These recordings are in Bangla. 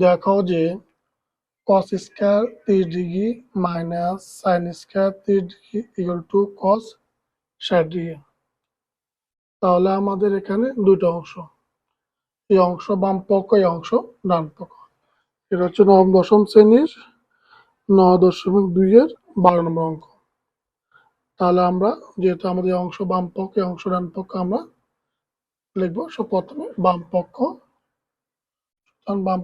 দেখো যে cos square 30 degree minus sin square 30 degree equal to cos 60 degree. তাহলে আমাদের এখানে দুটো অংশ, এই অংশ বাম পক্ষ, এই অংশ ডান পক্ষ। এটা হচ্ছে নবম দশম শ্রেণীর 9.2 এর 12 নম্বর অঙ্ক। তাহলে আমরা যেহেতু আমাদের অংশ বাম পক্ষ, এই অংশ ডান পক্ষ, আমরা লিখবো সব প্রথমে বাম পক্ষ, বাম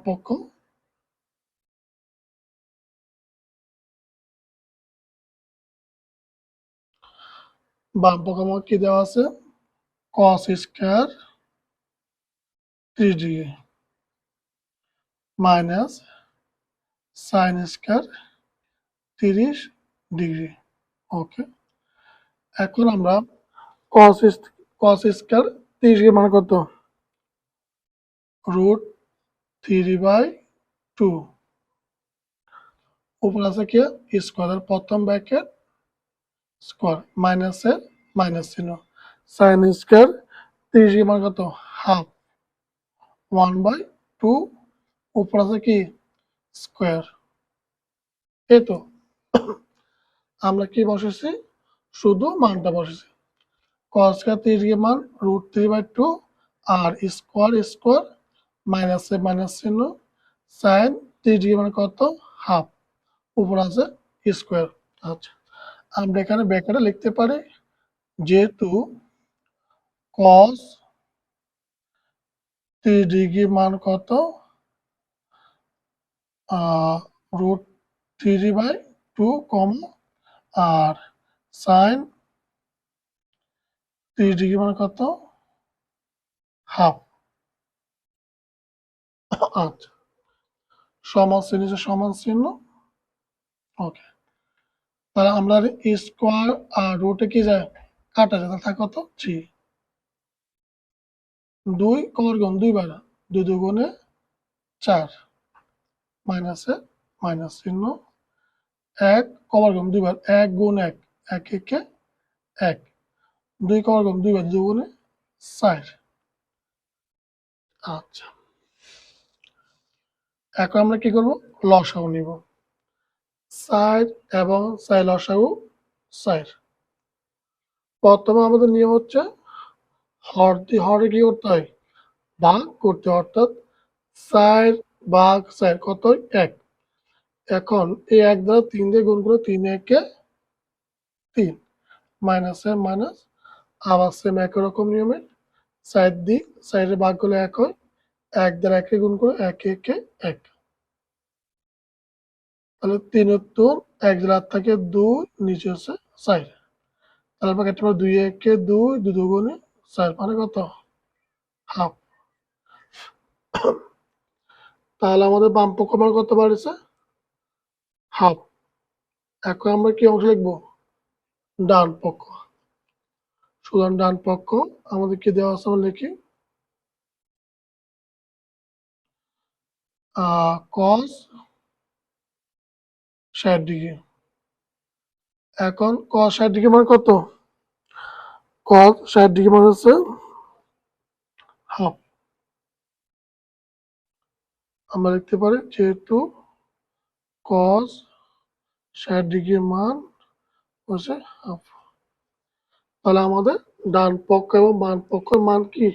পক্ষ আমার কি দেওয়া আছে, cos square 30 degree minus sin square 30 degree. Okay, এখন আমরা cos স্কয়ার 30 ডিগ্রি মানে কত, √3/2, উপর আছে কি স্কয়ার, প্রথম ব্র্যাকেট স্কয়ার মাইনাসের মাইনাস চিহ্ন, sin স্কয়ার 30 ডিগ্রি মানে কত, হাফ, 1/2, উপর আছে কি স্কয়ার। এই তো আমরা কি বসেছি, শুধু মানটা বসেছি। cos স্কয়ার 30 ডিগ্রি মান √3/2 আর স্কয়ার স্কয়ার মাইনাসে মাইনাস চিহ্ন, sin 30 ডিগ্রি মানে কত, হাফ, উপর আছে স্কয়ার। আচ্ছা, আমরা এখানে ব্র্যাকেটে লিখতে পারি যেহেতু cos 30 ডিগ্রি মান কত, √3/2 কম, আর sin 30 ডিগ্রি মানে কত, হাফ। আচ্ছা, সমান চিহ্ন সমান চিহ্ন। ওকে, তাহলে আমরা স্কোয়ার আর রুটে কি যায়, কাটা যায়, তাহলে থাকে কত, 3, 2 কমন গুণ 2 বার, 2 দুগুণে 4, মাইনাসে মাইনাস চিহ্ন, 1 কমন গুণ 2 বার, 1 গুণ 1, 1 একে 1, 2 কমন গুণ 2 বার, 2 গুণে 4। আচ্ছা, এখন আমরা কি করব, লসাগু নিব, 4 এবং 4 লসাগু 4। প্রথমে আমাদের নিয়ম হচ্ছে হরে কি করতে হয়, ভাগ করতে, অর্থাৎ 4 ভাগ 4 কত, 1। এখন এই 1 দ্বারা 3 দিয়ে গুণ করে, 3 একে 3, মাইনাসে মাইনাস, আবার সেম একই রকম নিয়মে 4 দিয়ে 4 ভাগ করলে 1 হয়, 1 দ্বারা 1 গুণ করে, 1 একে 1, তাহলে 3 উত্তর 1 দ্বারা থাকে 2, নিচে হচ্ছে 4, তাহলে আমরা কেটে পাবো 2 একে 2, 2 দুগুণে 4 মানে কত, হাফ। তাহলে আমাদের বাম পক্ষ মান কত বাড়ছে, হাফ। এখন আমরা কি অংশ লিখবো, ডান পক্ষ। সুতরাং ডান পক্ষ আমাদের কি দেওয়া আছে, আমরা লিখি cos 60 ডিগ্রি। এখন cos 60 ডিগ্রি মানে কত, cos 60 ডিগ্রি মানে হচ্ছে হাফ। আমরা লিখতে পারি যেহেতু cos 60 ডিগ্রির মান হচ্ছে হাফ, তাহলে আমাদের ডান পক্ষ এবং বাম পক্ষের মান কি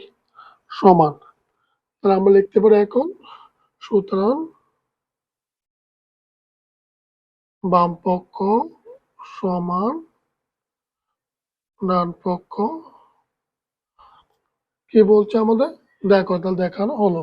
সমান। তাহলে আমরা লিখতে পারি এখন, সুতরাং বাম পক্ষ সমান ডান পক্ষ। কি বলছে আমাদের, দেখো, তাহলে দেখানো হলো।